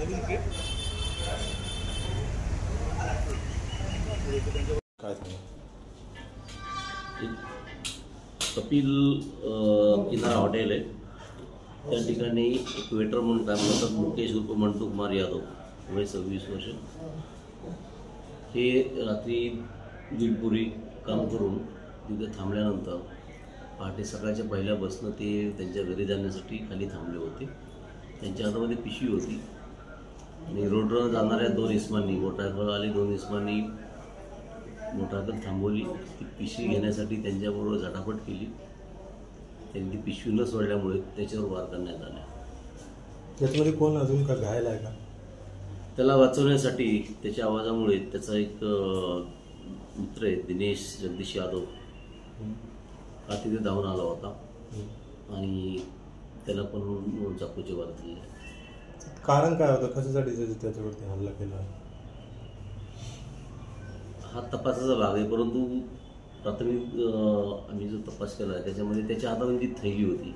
काय सांगा? कपिल किनारा हॉटेल आहे, त्या ठिकाणी एक वेटर म्हणून काम करतात मुकेश उर्फ मंटू कुमार यादव, वय 26 वर्ष. हे रात्री दीडपुरी काम करून तिथे थांबल्यानंतर पहाटे सकाळच्या पहिल्या बसनं ते त्यांच्या घरी जाण्यासाठी खाली थांबले होते. त्यांच्या हातामध्ये पिशवी होती आणि रोडवर जाणाऱ्या 2 इसमांनी, मोटारसायकलवाले 2 इसमांनी मोटारसायकल थांबवली. ती पिशवी घेण्यासाठी त्यांच्याबरोबर झटापट केली. त्यांनी ती पिशवी न सोडल्यामुळे त्याच्यावर वार करण्यात आले. त्याच्यामध्ये कोण अजून का घायल आहे का? त्याला वाचवण्यासाठी त्याच्या आवाजामुळे त्याचा एक मित्र आहे दिनेश जगदीश यादव, हा तिथे धावून आला होता आणि त्याला पण चाकूचे वार दिले. कारण काय होतं, कशासाठी त्याच्यावरती हल्ला केला? हा तपासाचा भाग आहे, परंतु प्राथमिक आम्ही जो तपास केला आहे त्याच्यामध्ये त्याच्या हातामध्ये जी थैली होती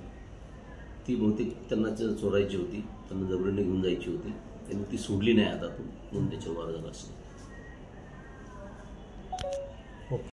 ती बहुतेक त्यांना चोरायची होती, त्यांना जबरीने घेऊन जायची होती. त्यांनी ती सोडली नाही हातातून, म्हणून त्याच्यावर वार झाला असेल.